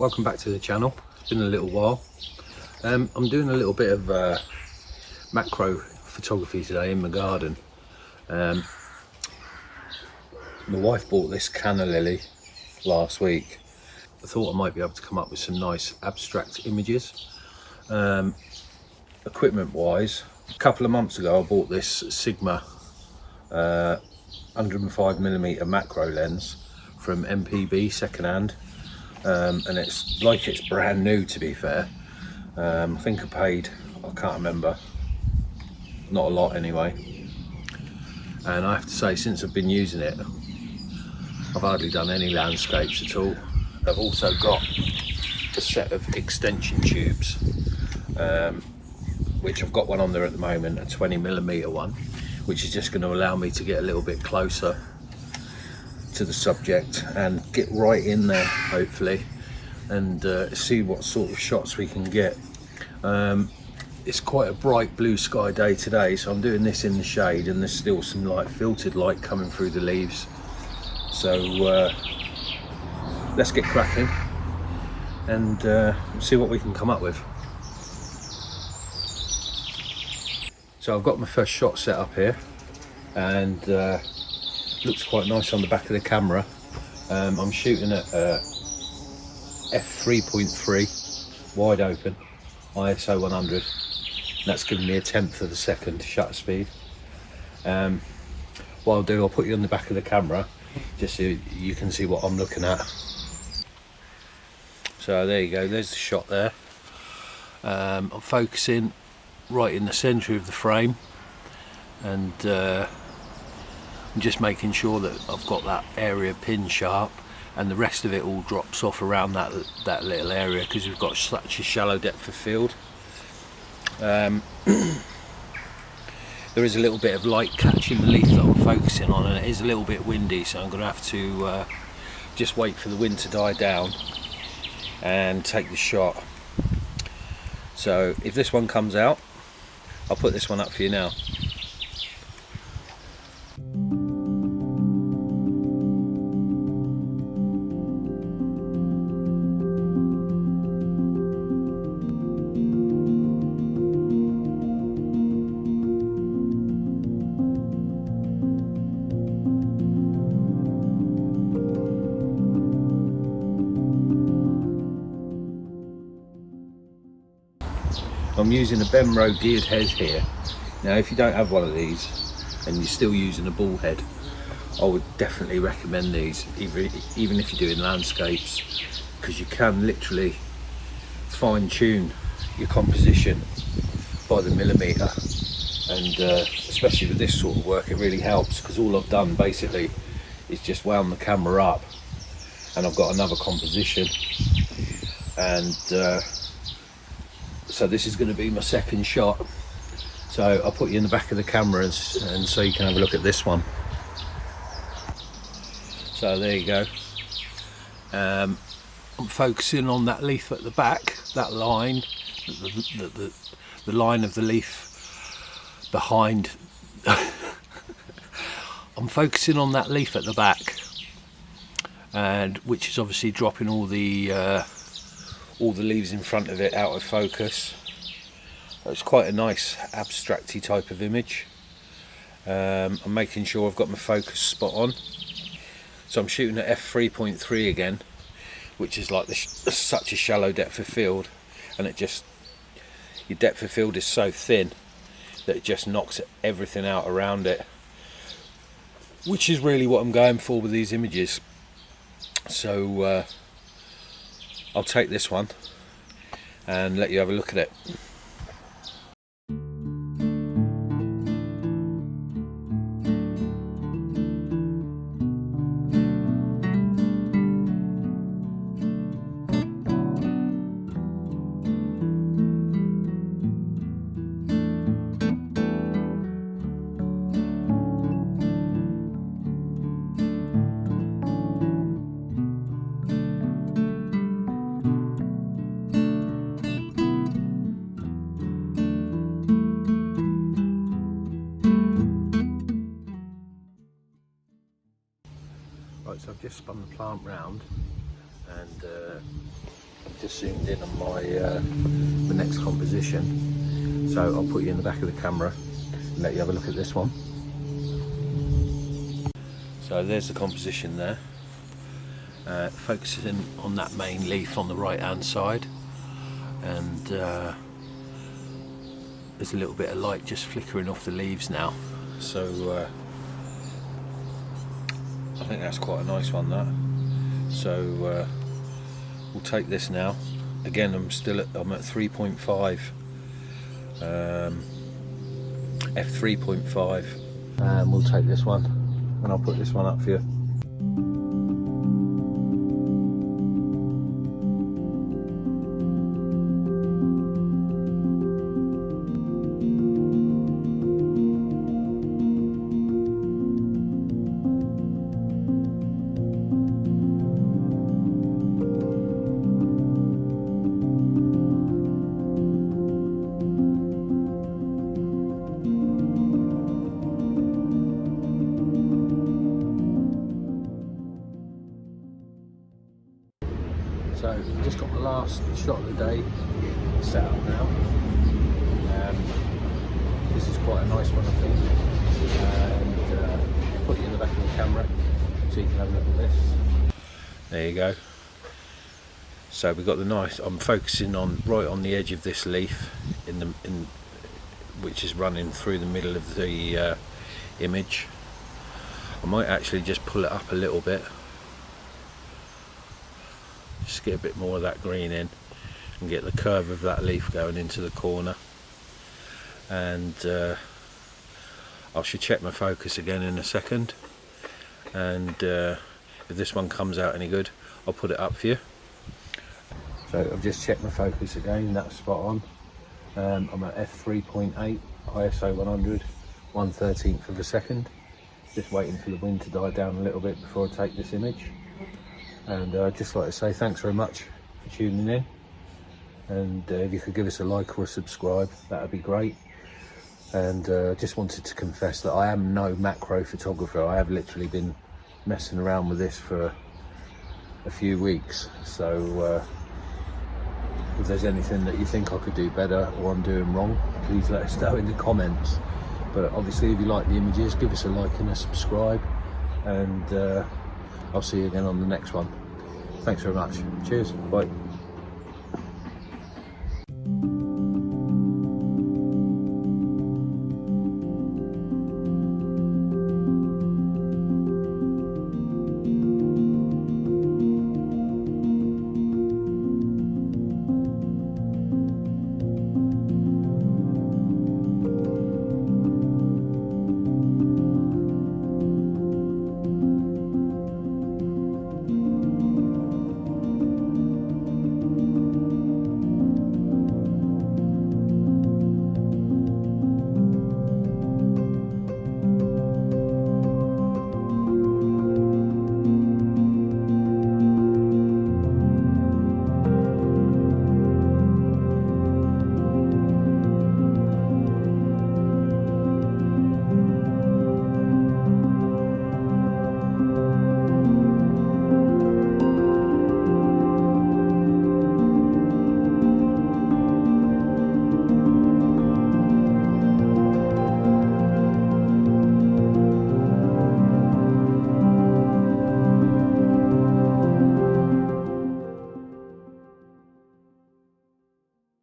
welcome back to the channel. It's been a little while. I'm doing a little bit of macro photography today in my garden. My wife bought this canna lily last week. I thought I might be able to come up with some nice abstract images. Equipment wise, a couple of months ago I bought this Sigma 105mm macro lens from MPB secondhand, and it's like it's brand new, to be fair. I think I paid, I can't remember, not a lot anyway. And I have to say, since I've been using it, I've hardly done any landscapes at all. I've also got a set of extension tubes, which I've got one on there at the moment, a 20mm one, which is just going to allow me to get a little bit closer to the subject and get right in there, hopefully, and see what sort of shots we can get. It's quite a bright blue sky day today, so I'm doing this in the shade, and there's still some filtered light coming through the leaves. So let's get cracking and see what we can come up with. So I've got my first shot set up here, and looks quite nice on the back of the camera. I'm shooting at f2.8 wide open ISO 100. That's giving me a 1/10 of a second shutter speed. What I'll do, I'll put you on the back of the camera just so you can see what I'm looking at. So there you go, there's the shot there. I'm focusing right in the centre of the frame, and I'm just making sure that I've got that area pin sharp, and the rest of it all drops off around that little area, because we've got such a shallow depth of field. There is a little bit of light catching the leaf that I'm focusing on, and it is a little bit windy, so I'm going to have to just wait for the wind to die down and take the shot. So if this one comes out, I'll put this one up for you now. I'm using a Benro geared head here. Now, if you don't have one of these and you're still using a ball head, I would definitely recommend these, even if you're doing landscapes, because you can literally fine tune your composition by the millimetre, and especially with this sort of work it really helps, because all I've done basically is just wound the camera up and I've got another composition, and so this is going to be my second shot. So I'll put you in the back of the camera and so you can have a look at this one. So there you go. I'm focusing on that leaf at the back, that line, the line of the leaf behind. I'm focusing on that leaf at the back, and which is obviously dropping all the leaves in front of it out of focus. It's quite a nice abstracty type of image. I'm making sure I've got my focus spot on. So I'm shooting at f3.3 again, which is like such a shallow depth of field, and your depth of field is so thin that it just knocks everything out around it, which is really what I'm going for with these images. So I'll take this one and let you have a look at it. Right, so I've just spun the plant round, and just zoomed in on my the next composition, so I'll put you in the back of the camera and let you have a look at this one. So there's the composition there, focusing on that main leaf on the right hand side, and there's a little bit of light just flickering off the leaves now, so I think that's quite a nice one, that. So we'll take this now. Again, I'm at 3.5, f3.5, and we'll take this one, and I'll put this one up for you. So I've just got the last shot of the day set up now. This is quite a nice one, I think, and I'll put you in the back of the camera so you can have a look at this. There you go. So we've got the nice. I'm focusing on right on the edge of this leaf, which is running through the middle of the image. I might actually just pull it up a little bit. Just get a bit more of that green in and get the curve of that leaf going into the corner, and I should check my focus again in a second, and if this one comes out any good, I'll put it up for you. So I've just checked my focus again, that's spot on. I'm at f3.8 ISO 100, 1/13th of a second, just waiting for the wind to die down a little bit before I take this image. And I'd just like to say thanks very much for tuning in, and if you could give us a like or a subscribe, that would be great. And just wanted to confess that I am no macro photographer. I have literally been messing around with this for a few weeks, so if there's anything that you think I could do better or I'm doing wrong, please let us know in the comments. But obviously if you like the images, give us a like and a subscribe, and I'll see you again on the next one. Thanks very much. Cheers. Bye.